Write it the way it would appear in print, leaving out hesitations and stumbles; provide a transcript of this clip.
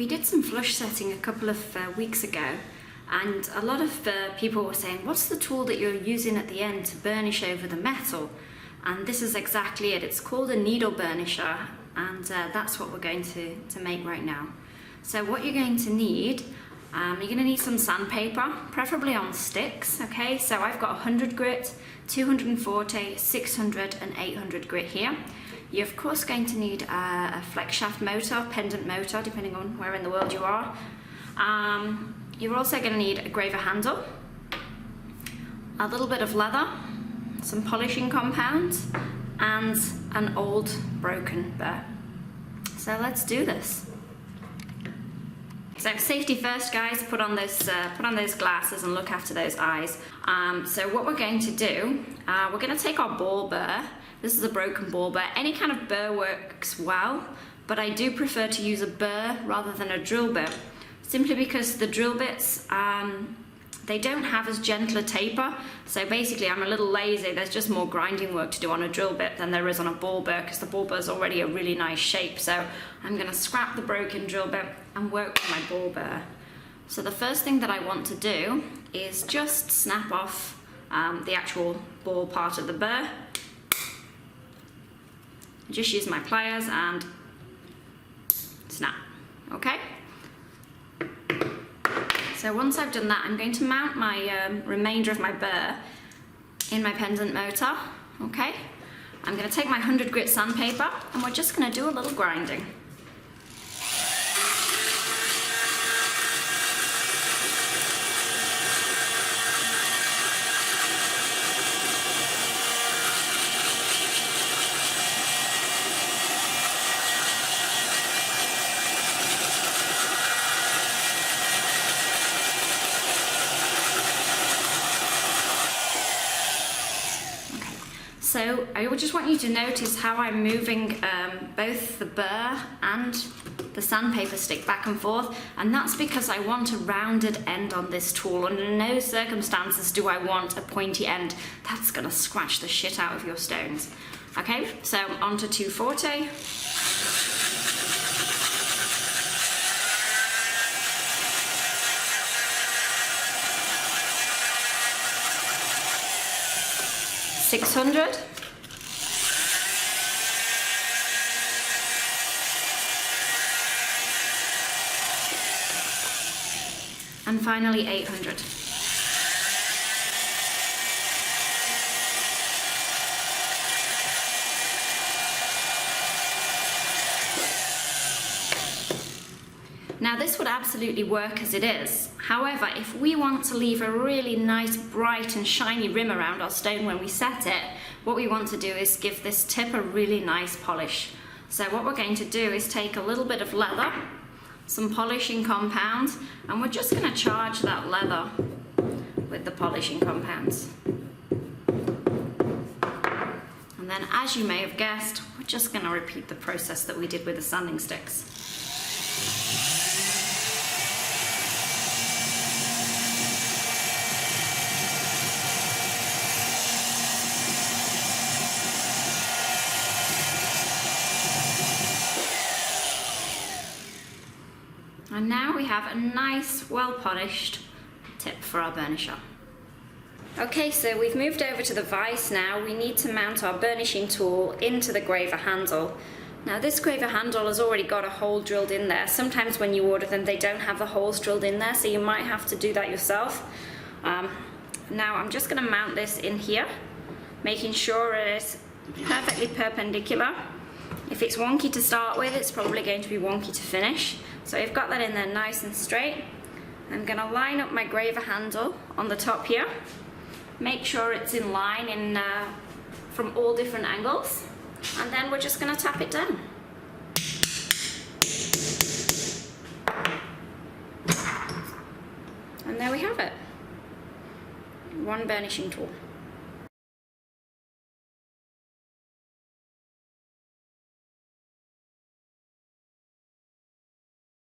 we did some flush setting a couple of weeks ago, and a lot of people were saying, what's the tool that you're using at the end to burnish over the metal? And this is exactly it. It's called a needle burnisher, and that's what we're going to make right now. So what you're going to need, you're going to need some sandpaper, preferably on sticks, okay? So I've got 100 grit, 240, 600 and 800 grit here. You're of course going to need a flex shaft motor, pendant motor, depending on where in the world you are. You're also going to need a graver handle, a little bit of leather, some polishing compounds, and an old broken burr. So let's do this. So safety first, guys. Put on those glasses and look after those eyes. So what we're going to do, we're going to take our ball burr. This is a broken ball burr. Any kind of burr works well, but I do prefer to use a burr rather than a drill bit, simply because the drill bits, they don't have as gentle a taper. So basically I'm a little lazy. There's just more grinding work to do on a drill bit than there is on a ball burr, because the ball burr is already a really nice shape. So I'm going to scrap the broken drill bit and work with my ball burr. So the first thing that I want to do is just snap off the actual ball part of the burr. Just use my pliers and snap, okay? So once I've done that, I'm going to mount my remainder of my burr in my pendant motor, okay? I'm going to take my 100 grit sandpaper and we're just going to do a little grinding. So I just want you to notice how I'm moving both the burr and the sandpaper stick back and forth, and that's because I want a rounded end on this tool. Under no circumstances do I want a pointy end. That's gonna scratch the shit out of your stones. Okay, so on to 240. $600. And finally 800. Now this would absolutely work as it is. However, if we want to leave a really nice, bright and shiny rim around our stone when we set it, what we want to do is give this tip a really nice polish. So what we're going to do is take a little bit of leather, some polishing compounds, and we're just going to charge that leather with the polishing compounds. And then, as you may have guessed, we're just going to repeat the process that we did with the sanding sticks. And now we have a nice, well-polished tip for our burnisher. Okay, so we've moved over to the vise now. We need to mount our burnishing tool into the graver handle. Now this graver handle has already got a hole drilled in there. Sometimes when you order them, they don't have the holes drilled in there, so you might have to do that yourself. Now I'm just going to mount this in here, making sure it is perfectly perpendicular. If it's wonky to start with, it's probably going to be wonky to finish. So I've got that in there nice and straight. I'm going to line up my graver handle on the top here. Make sure it's in line from all different angles. And then we're just going to tap it down. And there we have it. One burnishing tool.